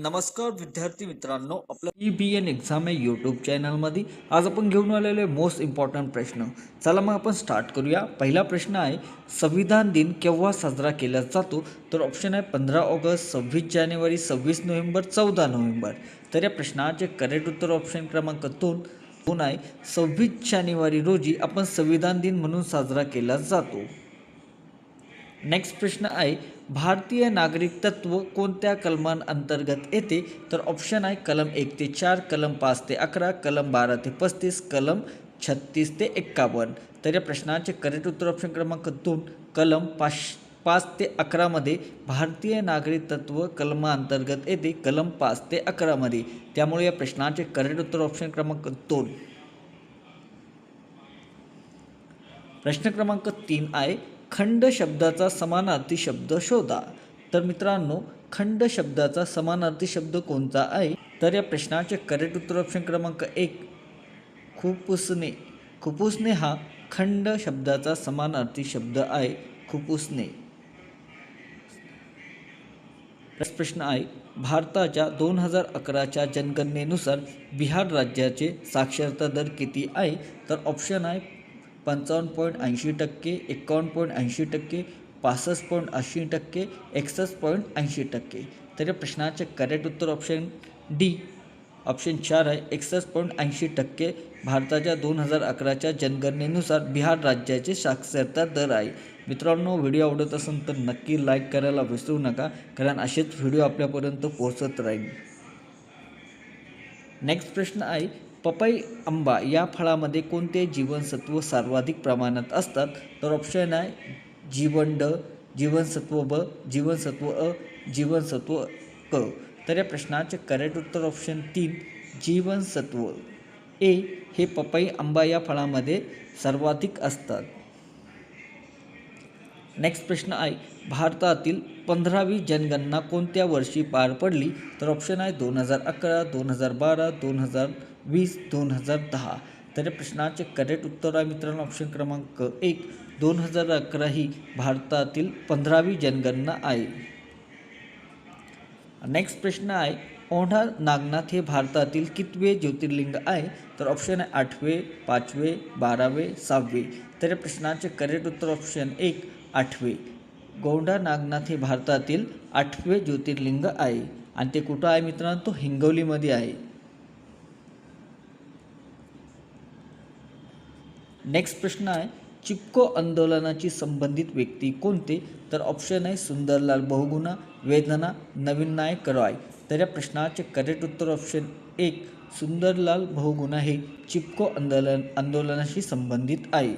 नमस्कार विद्यार्थी मित्रांनो, आपलं EBN एक्झाम आहे यूट्यूब चॅनलमध्ये आज आपण घेऊन आलेले मोस्ट इम्पॉर्टंट प्रश्न. चला मग आपण स्टार्ट करूया. पहिला प्रश्न आहे, संविधान दिन केव्हा साजरा केला जातो? तर ऑप्शन आहे 15 ऑगस्ट, 26 जानेवारी, 26 नोव्हेंबर, 14 नोव्हेंबर. तर या प्रश्नाचे करेक्ट उत्तर ऑप्शन क्रमांक 2 आहे. 26 जानेवारी रोजी आपण संविधान दिन म्हणून साजरा केला जातो. नेक्स्ट प्रश्न आहे, भारतीय नागरिकत्व कोणत्या कलमांतर्गत येते? तर ऑप्शन आहे कलम 1 ते 4, कलम 5 ते 11, कलम 12 ते 35, कलम 36 ते 51. तर या प्रश्नाचे करेक्ट उत्तर ऑप्शन क्रमांक 2 कलम 5 ते 11 मध्ये भारतीय नागरिकत्व कलमांतर्गत येते, कलम 5 ते 11 मध्ये. त्यामुळे या प्रश्नाचे करेक्ट उत्तर ऑप्शन क्रमांक 2. प्रश्न क्रमांक 3 आहे, खंड शब्दाचा समानार्थी शब्द शोधा. तर मित्रांनो, खंड शब्दाचा समानार्थी शब्द कोणता आहे? तर या प्रश्नाचे करेक्ट उत्तर ऑप्शन क्रमांक 1 खुपसणे. खुपसणे हा खंड शब्दाचा समानार्थी शब्द आहे, खुपसणे. प्रश्न आहे, भारताच्या 2011च्या जनगणनेनुसार बिहार राज्याचे साक्षरता दर किती आहे? तर ऑप्शन आहे 55.80%, 51.80%, 65.80%, 61.80%. तर या प्रश्नाचे करेक्ट उत्तर ऑप्शन डी ऑप्शन 4 आहे, 61.80% भारताच्या 2011च्या जनगणनेनुसार बिहार राज्याचे साक्षरता दर आहे. मित्रांनो, व्हिडिओ आवडत असेल तर नक्की लाईक करायला विसरू नका, कारण असेच व्हिडिओ आपल्यापर्यंत पोहोचत राहील. नेक्स्ट प्रश्न आहे, पपई आंबा या फळामध्ये कोणते जीवनसत्व सर्वाधिक प्रमाणात असतात? तर ऑप्शन आहे जीवन ड, जीवनसत्व ब, जीवनसत्व अ, जीवनसत्व क. तर या प्रश्नाचे करेक्ट उत्तर ऑप्शन 3 जीवनसत्व ए हे पपई आंबा या फळामध्ये सर्वाधिक असतात. नेक्स्ट प्रश्न आहे, भारतातील 15वी जनगणना कोणत्या वर्षी पार पडली? तर ऑप्शन आहे 2011, 2012, 2020, 2010. तर या प्रश्नाचे करेक्ट उत्तर आहे मित्रांनो ऑप्शन क्रमांक 1 2011 ही भारतातील 15वी जनगणना आहे. नेक्स्ट प्रश्न आहे, औंढा नागनाथ हे भारतातील कितवे ज्योतिर्लिंग आहे? तर ऑप्शन आहे 8वे, 5वे, 12वे, 6वे. तर या प्रश्नाचे करेक्ट उत्तर ऑप्शन 1 8वे. औंढा नागनाथ हे भारतातील 8वे ज्योतिर्लिंग आहे आणि ते कुठं आहे मित्रांनो? तो हिंगोलीमध्ये आहे. नेक्स्ट प्रश्न आहे, चिपको आंदोलनाची संबंधित व्यक्ती कोणते? तर ऑप्शन आहे सुंदरलाल बहुगुणा, वेदना, नवीन नायक रॉय. तर या प्रश्नाचे करेक्ट उत्तर ऑप्शन 1 सुंदरलाल बहुगुणा हे चिपको आंदोलनाशी संबंधित आहे.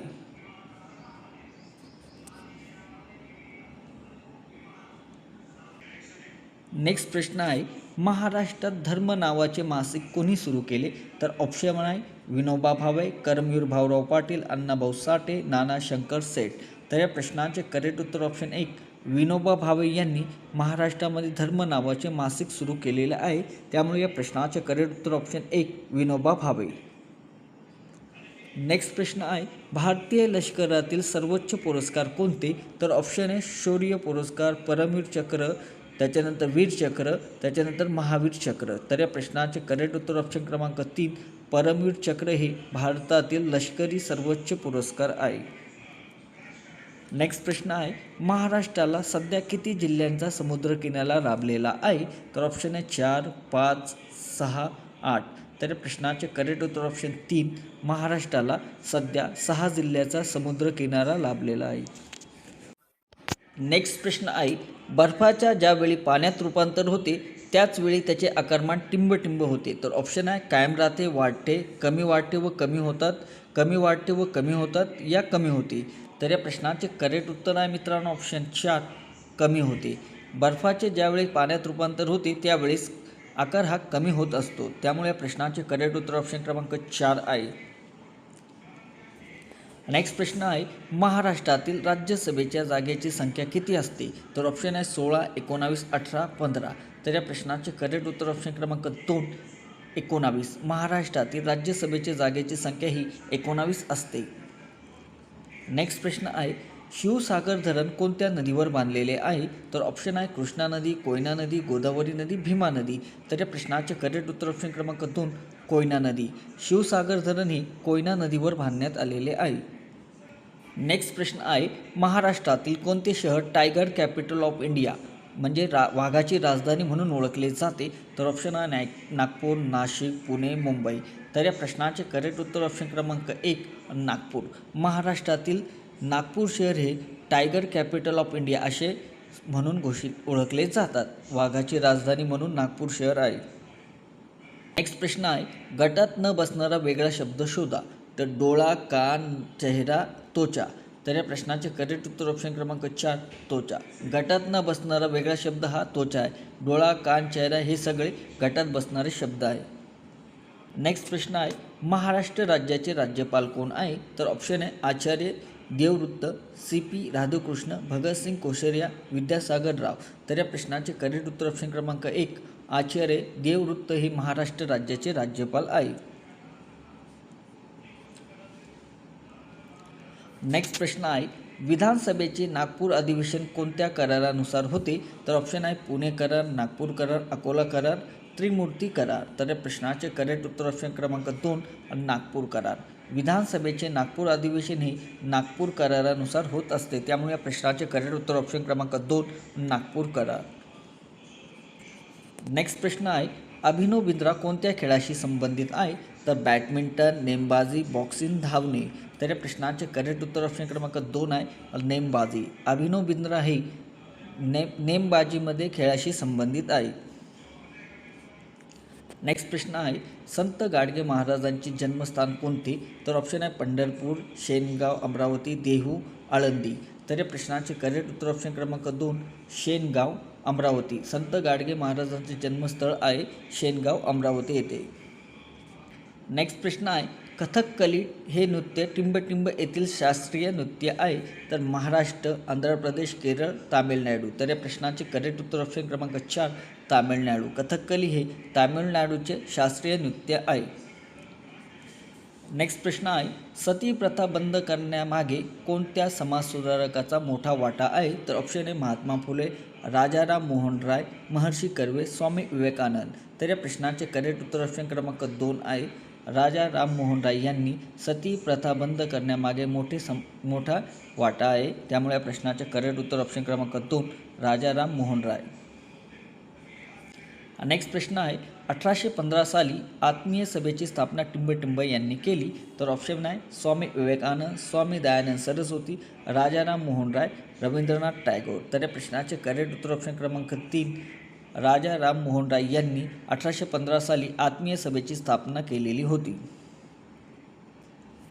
नेक्स्ट प्रश्न आहे, महाराष्ट्रात धर्म नावाचे मासिक कोणी सुरू केले? तर ऑप्शन आहे विनोबा भावे, करमवीर भाऊराव पाटील, अण्णाभाऊ साठे, नाना शंकर सेठ. तर या प्रश्नाचे करेक्ट उत्तर ऑप्शन 1 विनोबा भावे यांनी महाराष्ट्रामध्ये धर्म नावाचे मासिक सुरू केलेले आहे. त्यामुळे या प्रश्नाचे करेक्ट उत्तर ऑप्शन 1 विनोबा भावे. नेक्स्ट प्रश्न आहे, भारतीय लष्करातील सर्वोच्च पुरस्कार कोणते? तर ऑप्शन आहे शौर्य पुरस्कार, परमवीर चक्र, त्याच्यानंतर वीर चक्र, त्याच्यानंतर महावीर चक्र. तर या प्रश्नाचे करेक्ट उत्तर ऑप्शन क्रमांक 3 परमवीर चक्र हे भारतातील लष्करी सर्वोच्च पुरस्कार आहे. नेक्स्ट प्रश्न आहे, महाराष्ट्राला सध्या किती जिल्ह्यांचा समुद्रकिनारा लाभलेला आहे? तर ऑप्शन आहे 4, 5, 6, 8. तर या प्रश्नाचे करेक्ट उत्तर ऑप्शन 3 महाराष्ट्राला सध्या 6 जिल्ह्याचा समुद्रकिनारा लाभलेला आहे. नेक्स्ट प्रश्न आहे, बर्फाच्या ज्यावेळी पाण्यात रूपांतर होते त्याचवेळी त्याचे आकारमान टिंब होते. तर ऑप्शन आहे कायम राहते, वाढते, कमी वाढते व कमी होतात, कमी वाढते व कमी होतात, या कमी होते. तर या प्रश्नाचे करेक्ट उत्तर आहे मित्रांनो ऑप्शन 4 कमी होते. बर्फाचे ज्यावेळी पाण्यात रूपांतर होते त्यावेळेस आकार हा कमी होत असतो. त्यामुळे या प्रश्नाचे करेक्ट उत्तर ऑप्शन क्रमांक 4 आहे. नेक्स्ट प्रश्न आहे, महाराष्ट्रातील राज्यसभेच्या जागेची संख्या किती असते? तर ऑप्शन आहे 16, 19, 18, 15. तर या प्रश्नाचे करेक्ट उत्तर ऑप्शन क्रमांक 2 19. महाराष्ट्रातील राज्यसभेच्या जागेची संख्या ही 19 असते. नेक्स्ट प्रश्न आहे, शिवसागर धरण कोणत्या नदीवर बांधलेले आहे? तर ऑप्शन आहे कृष्णा नदी, कोयना नदी, गोदावरी नदी, भीमा नदी. तर या प्रश्नाचे करेक्ट उत्तर ऑप्शन क्रमांक 2 कोयना नदी. शिवसागर धरण हे कोयना नदीवर बांधण्यात आलेले आहे. नेक्स्ट प्रश्न आहे महाराष्ट्रातील कोणते शहर टायगर कॅपिटल ऑफ इंडिया म्हणजे वाघाची राजधानी म्हणून ओळखले जाते? तर ऑप्शन आहे नागपूर, नाशिक, पुणे, मुंबई. तर या प्रश्नाचे करेक्ट उत्तर ऑप्शन क्रमांक 1 नागपूर. महाराष्ट्रातील नागपूर शहर हे टायगर कॅपिटल ऑफ इंडिया असे म्हणून ओळखले जातात. वाघाची राजधानी म्हणून नागपूर शहर आहे. नेक्स्ट प्रश्न आहे गटात न बसणारा वेगळा शब्द शोधा. तर डोळा, कान, चेहरा, त्वचा. तर या प्रश्नाचे करेक्ट उत्तर ऑप्शन क्रमांक 4 त्वचा. गटात न बसणारा वेगळा शब्द हा त्वचा आहे. डोळा, कान, चेहरा हे सगळे गटात बसणारे शब्द आहे. नेक्स्ट प्रश्न आहे महाराष्ट्र राज्याचे राज्यपाल कोण आहे? तर ऑप्शन आहे आचार्य देवव्रत, CP राधाकृष्ण, भगतसिंग कोश्यारी, विद्यासागर राव. तर या प्रश्नाचे करेक्ट उत्तर ऑप्शन क्रमांक 1 आचार्य देवव्रत हे महाराष्ट्र राज्याचे राज्यपाल आहे. नेक्स्ट प्रश्न आहे विधानसभेचे नागपूर अधिवेशन कोणत्या करारानुसार होते? तर ऑप्शन आहे पुणे करार, नागपूर करार, अकोला करार, त्रिमूर्ती करार. तर या प्रश्नाचे करेक्ट उत्तर ऑप्शन क्रमांक 2 नागपूर करार. विधानसभेचे नागपूर अधिवेशन हे नागपूर करारानुसार होत असते, त्यामुळे या प्रश्नाचे करेक्ट उत्तर ऑप्शन क्रमांक 2 नागपूर करार. नेक्स्ट प्रश्न आहे अभिनव बिंद्रा कोणत्या खेळाशी संबंधित आहे? तर बॅडमिंटन, नेमबाजी, बॉक्सिंग, धावणे. तर या प्रश्नाचे करेक्ट उत्तर ऑप्शन क्रमांक 2 आहे नेमबाजी. अभिनव बिंद्रा हे नेमबाजीमध्ये खेळाशी संबंधित आहे. नेक्स्ट प्रश्न आहे संत गाडगे महाराजांचे जन्मस्थान कोणते? तर ऑप्शन आहे पंढरपूर, शेनगाव, अमरावती, देहू, आळंदी. तर या प्रश्नाचे करेक्ट उत्तर ऑप्शन क्रमांक 2 शेनगाव, अमरावती. संत गाडगे महाराजांचे जन्मस्थळ आहे शेनगाव, अमरावती येथे. नेक्स्ट प्रश्न आहे कथकली हे नृत्य टिंबटिंब येथील शास्त्रीय नृत्य आहे. तर महाराष्ट्र, आंध्र प्रदेश, केरळ, तामिळनाडू. तर या प्रश्नाचे करेक्ट उत्तर ऑप्शन क्रमांक 4 तामिळनाडू. कथकली हे तामिळनाडूचे शास्त्रीय नृत्य आहे. नेक्स्ट प्रश्न आहे सती प्रथा बंद करण्यामागे कोणत्या समाजसुधारकाचा मोठा वाटा आहे? तर ऑप्शन आहे महात्मा फुले, राजाराम मोहन राय, महर्षी कर्वे, स्वामी विवेकानंद. तर या प्रश्नाचे करेक्ट उत्तर ऑप्शन क्रमांक 2 आहे राजा राममोहन राय यांनी सती प्रथा बंद करण्यामागे मोठा वाटा आहे, त्यामुळे या प्रश्नाचे करेक्ट उत्तर ऑप्शन क्रमांक 2 राजा राममोहन राय. नेक्स्ट प्रश्न आहे 1815 साली आत्मीय सभेची स्थापना टिंबटिंब यांनी केली. तर ऑप्शन आहे स्वामी विवेकानंद, स्वामी दयानंद सरस्वती, राजाराम मोहन राय, रवींद्रनाथ टागोर. तर या प्रश्नाचे करेक्ट उत्तर ऑप्शन क्रमांक 3 राजा राममोहन राय यांनी 1815 साली आत्मीय सभेची स्थापना केलेली होती.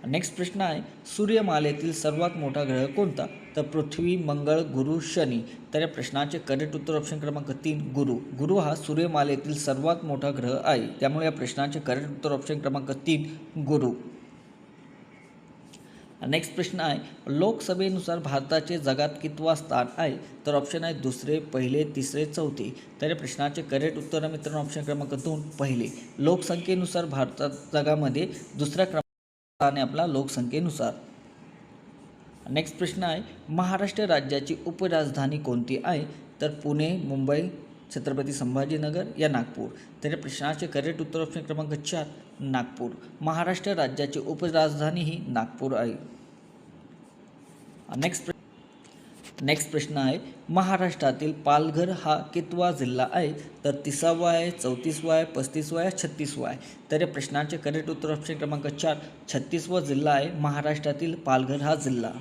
नेक्स्ट प्रश्न आहे सूर्यमालेतील सर्वात मोठा ग्रह कोणता? तर पृथ्वी, मंगळ, गुरु, शनी. तर या प्रश्नाचे करेक्ट उत्तर ऑप्शन क्रमांक 3 गुरु. गुरु हा सूर्यमालेतील सर्वात मोठा ग्रह आहे, त्यामुळे या प्रश्नाचे करेक्ट उत्तर ऑप्शन क्रमांक 3 गुरु. नेक्स्ट प्रश्न आहे लोकसभेनुसार भारताचे जगात कितवा स्थान आहे? तर ऑप्शन आहे दुसरे, पहिले, तिसरे, चौथे. तर या प्रश्नाचे करेक्ट उत्तर मित्रांनो ऑप्शन क्रमांक 2 पहिले. लोकसंख्येनुसार भारतात जगामध्ये दुसऱ्या क्रमांकावर स्थान आहे आपला लोकसंख्येनुसार. नेक्स्ट प्रश्न आहे महाराष्ट्र राज्याची उपराजधानी कोणती आहे? तर पुणे, मुंबई, छत्रपती संभाजीनगर या नागपूर. तर या प्रश्नाचे करेक्ट उत्तर ऑप्शन क्रमांक 4 नागपूर. महाराष्ट्र राज्याची उपराजधानी ही नागपूर आहे. नेक्स्ट प्रश्न आहे महाराष्ट्रातील पालघर हा कितवा जिल्हा आहे? तर 30वा आहे, 34वा आहे, 35वा आहे, 36वा आहे. तर या प्रश्नाचे करेक्ट उत्तर ऑप्शन क्रमांक 4 36वा जिल्हा आहे महाराष्ट्रातील पालघर हा जिल्हा.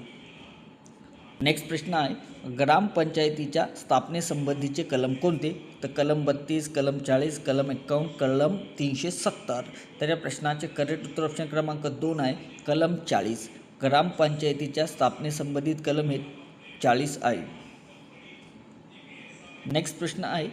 नेक्स्ट प्रश्न आहे ग्रामपंचायतीच्या स्थापनेसंबंधीचे कलम कोणते? तर कलम 32, कलम 40, कलम 51, कलम 370. तर या प्रश्नाचे करेक्ट उत्तर ऑप्शन क्रमांक 2 आहे कलम 40. ग्रामपंचायतीच्या स्थापनेसंबंधित कलम हे 40 आहे. नेक्स्ट प्रश्न आहे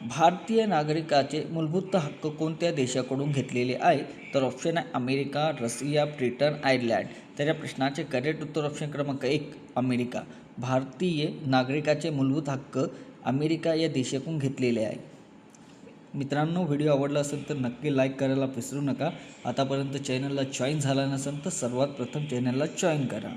भारतीय नागरिकाचे मूलभूत हक्क कोणत्या देशाकडून घेतलेले आहे? तर ऑप्शन आहे अमेरिका, रशिया, ब्रिटन, आयर्लंड. तर या प्रश्नाचे करेक्ट उत्तर ऑप्शन क्रमांक 1 अमेरिका. भारतीय नागरिकाचे मूलभूत हक्क अमेरिका या देशाकडून घेतलेले आहे. मित्रांनो व्हिडिओ आवडला असेल तर नक्की लाईक करायला विसरू नका. आतापर्यंत चॅनलला जॉईन झाला नसेल तर सर्वात प्रथम चॅनलला जॉईन करा.